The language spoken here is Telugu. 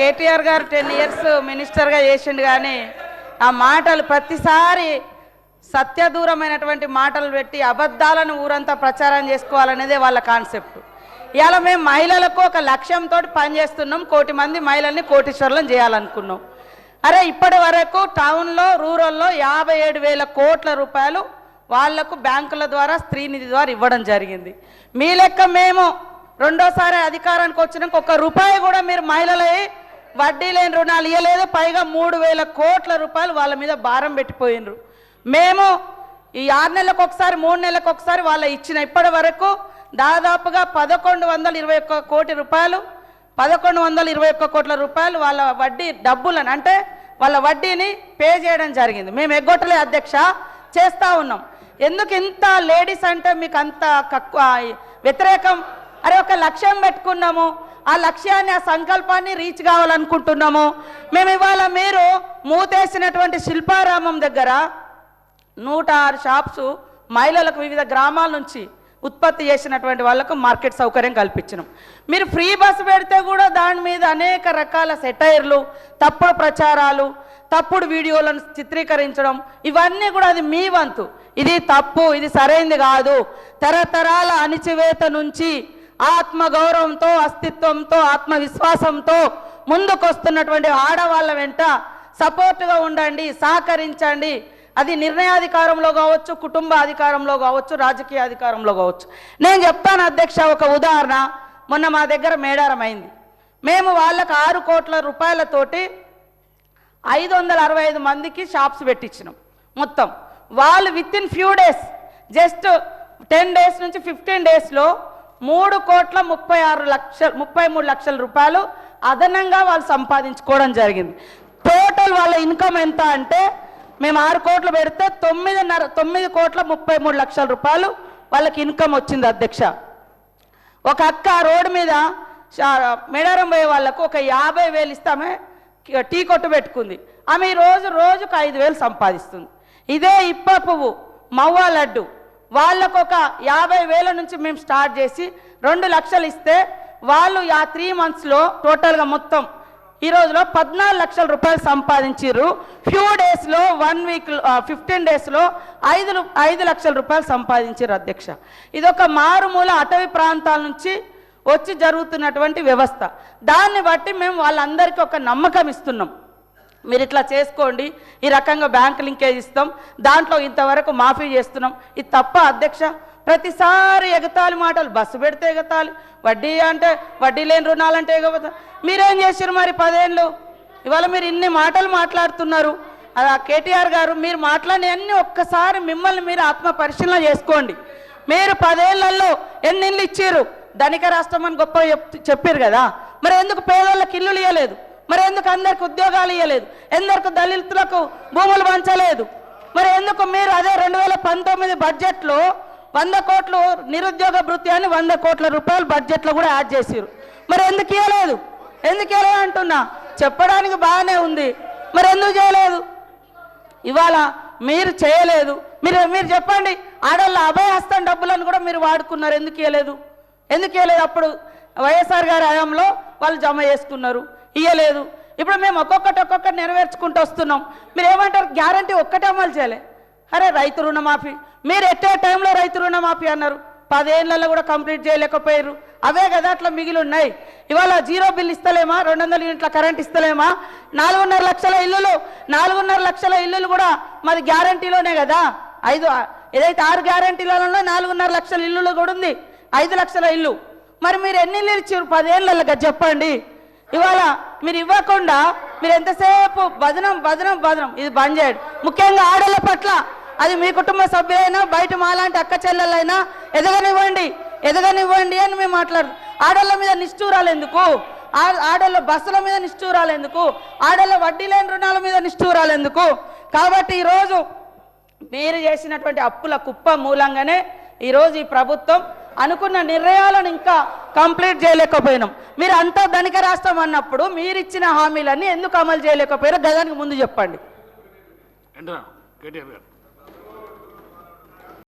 కేటీఆర్ గారు 10 ఇయర్స్ మినిస్టర్గా చేసిండు కానీ ఆ మాటలు ప్రతిసారి సత్యదూరమైనటువంటి మాటలు పెట్టి అబద్ధాలను ఊరంతా ప్రచారం చేసుకోవాలనేదే వాళ్ళ కాన్సెప్ట్. ఇవాళ మేము మహిళలకు ఒక లక్ష్యంతో పనిచేస్తున్నాం. 1 కోటి మంది మహిళల్ని కోటీశ్వరులను చేయాలనుకున్నాం. అరే ఇప్పటి వరకు టౌన్లో రూరల్లో 57,000 కోట్ల రూపాయలు వాళ్లకు బ్యాంకుల ద్వారా స్త్రీనిధి ద్వారా ఇవ్వడం జరిగింది. మీ లెక్క మేము రెండోసారి అధికారానికి వచ్చినాక 1 రూపాయి కూడా మీరు మహిళలై వడ్డీ లేని రుణాలు ఇవ్వలేదు. పైగా 3,000 కోట్ల రూపాయలు వాళ్ళ మీద భారం పెట్టిపోయినరు. మేము ఈ 6 నెలలకు ఒకసారి 3 నెలలకు ఒకసారి వాళ్ళ ఇచ్చిన ఇప్పటి వరకు దాదాపుగా 1121 కోటి రూపాయలు 1121 కోట్ల రూపాయలు వాళ్ళ వడ్డీ డబ్బులను అంటే వాళ్ళ వడ్డీని పే చేయడం జరిగింది. మేము ఎగ్గొట్టలే అధ్యక్ష, చేస్తూ ఉన్నాం. ఎందుకు ఇంత లేడీస్ అంటే మీకు అంత వ్యతిరేకం? అరే ఒక లక్ష్యం పెట్టుకున్నాము, ఆ లక్ష్యాన్ని ఆ సంకల్పాన్ని రీచ్ కావాలనుకుంటున్నాము. మేము ఇవాళ మీరు మూతేసినటువంటి శిల్పారామం దగ్గర 106 షాప్స్ మహిళలకు వివిధ గ్రామాల నుంచి ఉత్పత్తి చేసినటువంటి వాళ్ళకు మార్కెట్ సౌకర్యం కల్పించినాం. మీరు ఫ్రీ బస్సు పెడితే కూడా దాని మీద అనేక రకాల సెటైర్లు, తప్పుడు ప్రచారాలు, తప్పుడు వీడియోలను చిత్రీకరించడం, ఇవన్నీ కూడా అది మీ వంతు. ఇది తప్పు, ఇది సరైంది కాదు. తరతరాల అణిచివేత నుంచి ఆత్మగౌరవంతో, అస్తిత్వంతో, ఆత్మవిశ్వాసంతో ముందుకొస్తున్నటువంటి ఆడవాళ్ళ వెంట సపోర్టుగా ఉండండి, సహకరించండి. అది నిర్ణయాధికారంలో కావచ్చు, కుటుంబ అధికారంలో కావచ్చు, రాజకీయ అధికారంలో కావచ్చు. నేను చెప్తాను అధ్యక్ష, ఒక ఉదాహరణ. మొన్న మా దగ్గర మేడారం అయింది. మేము వాళ్ళకు 6 కోట్ల రూపాయలతోటి 565 మందికి షాప్స్ పెట్టించినాం. మొత్తం వాళ్ళు with in few days, just 10 days నుంచి 15 డేస్లో 3,33 లక్షల రూపాయలు అదనంగా వాళ్ళు సంపాదించుకోవడం జరిగింది. టోటల్ వాళ్ళ ఇన్కమ్ ఎంత అంటే మేము 6 కోట్లు పెడితే 9,33 లక్షల రూపాయలు వాళ్ళకి ఇన్కమ్ వచ్చింది అధ్యక్ష. ఒక అక్క రోడ్డు మీద మేడారం పోయే వాళ్ళకు ఒక 50,000 ఇస్తే ఆమె టీ కొట్టు పెట్టుకుంది. ఆమె రోజుకు 5,000 సంపాదిస్తుంది. ఇదే ఇప్ప పువ్వు, మవ్వ లడ్డు వాళ్ళకు ఒక 50,000 నుంచి మేము స్టార్ట్ చేసి 2 లక్షలు ఇస్తే వాళ్ళు ఆ 3 మంత్స్లో టోటల్గా మొత్తం ఈ రోజులో 14 లక్షల రూపాయలు సంపాదించారు. ఫ్యూ డేస్లో 1 వీక్ 15 డేస్లో 5 లక్షల రూపాయలు సంపాదించారు అధ్యక్ష. ఇదొక మారుమూల అటవీ ప్రాంతాల నుంచి వచ్చి జరుగుతున్నటువంటి వ్యవస్థ. దాన్ని బట్టి మేము వాళ్ళందరికీ ఒక నమ్మకం ఇస్తున్నాం. మీరు ఇట్లా చేసుకోండి, ఈ రకంగా బ్యాంక్ లింకేజ్ ఇస్తాం, దాంట్లో ఇంతవరకు మాఫీ చేస్తున్నాం. ఇది తప్ప అధ్యక్ష? ప్రతిసారి ఎగతాళి మాటలు, బస్సు పెడితే ఎగతాళి, వడ్డీ అంటే వడ్డీ లేని రుణాలంటే ఎగతాళి. మీరేం చేశారు మరి 10 ఏళ్ళు? ఇవాళ మీరు ఇన్ని మాటలు మాట్లాడుతున్నారు. కేటీఆర్ గారు మీరు మాట్లాడినవన్నీ ఒక్కసారి మిమ్మల్ని మీరు ఆత్మ పరిశీలన చేసుకోండి. మీరు 10 ఏళ్లలో ఎన్ని ఇళ్ళు ఇచ్చారు? ధనిక రాష్ట్రం అని గొప్ప చెప్పారు కదా, మరి ఎందుకు పేదోళ్ళకి ఇల్లులు ఇవ్వలేదు? మరి ఎందుకు అందరికి ఉద్యోగాలు ఇవ్వలేదు? ఎందుకు దళితులకు భూములు పంచలేదు? మరి ఎందుకు మీరు అదే 2019 బడ్జెట్లో 100 కోట్లు నిరుద్యోగ భృతి అని 100 కోట్ల రూపాయలు బడ్జెట్లో కూడా యాడ్ చేసారు? మరి ఎందుకు ఇవ్వలేదు? ఎందుకు ఇవ్వలేదు అంటున్నా. చెప్పడానికి బాగానే ఉంది, మరి ఎందుకు చేయలేదు? ఇవాళ మీరు చేయలేదు. మీరు చెప్పండి. ఆడవాళ్ళ అభయహస్తం డబ్బులను కూడా మీరు వాడుకున్నారు, ఎందుకు ఇవ్వలేదు? అప్పుడు వైఎస్ఆర్ గారి హయాంలో వాళ్ళు జమ చేసుకున్నారు, ఇవ్వలేదు. ఇప్పుడు మేము ఒక్కొక్కటి నెరవేర్చుకుంటూ వస్తున్నాం. మీరు ఏమంటారు? గ్యారంటీ ఒక్కటే అమలు చేయలే. అరే రైతు రుణమాఫీ మీరు ఎట్టే టైంలో రైతు రుణమాఫీ అన్నారు, 10 ఏళ్లలో కూడా కంప్లీట్ చేయలేకపోయారు. అవే కదా అట్లా మిగిలి ఉన్నాయి. ఇవాళ 0 బిల్ ఇస్తలేమా? 200 యూనిట్ల కరెంట్ ఇస్తలేమా? 4.5 లక్షల ఇల్లులు 4.5 లక్షల ఇల్లులు కూడా మరి గ్యారంటీలోనే కదా. ఏదైతే 6 గ్యారంటీలలో 4.5 లక్షల ఇల్లులు కూడా ఉంది, 5 లక్షల ఇల్లు. మరి మీరు ఎన్ని ఇల్లు ఇచ్చారు 10 ఏళ్ళలో చెప్పండి? ఇవాళ మీరు ఇవ్వకుండా మీరు ఎంతసేపు బదనం ఇది బంద్ చేయడు. ముఖ్యంగా ఆడళ్ళ పట్ల, అది మీ కుటుంబ సభ్యులైనా బయట మాలాంటి అక్క చెల్లెలైనా ఎదగనివ్వండి అని మేము మాట్లాడు. ఆడళ్ళ మీద నిష్ఠూరాలు ఎందుకు? ఆడళ్ళ బస్సుల మీద నిష్ఠూరాలు ఎందుకు? ఆడళ్ళ వడ్డీ లేని రుణాల మీద నిష్ఠూరాలు ఎందుకు? కాబట్టి ఈరోజు మీరు చేసినటువంటి అప్పుల కుప్ప మూలంగానే ఈరోజు ఈ ప్రభుత్వం అనుకున్న నిర్ణయాలను ఇంకా కంప్లీట్ చేయలేకపోయినాం. మీరు అంతా ధనిక రాష్ట్రం అన్నప్పుడు మీరిచ్చిన హామీలన్నీ ఎందుకు అమలు చేయలేకపోయారో గదానికి ముందు చెప్పండి.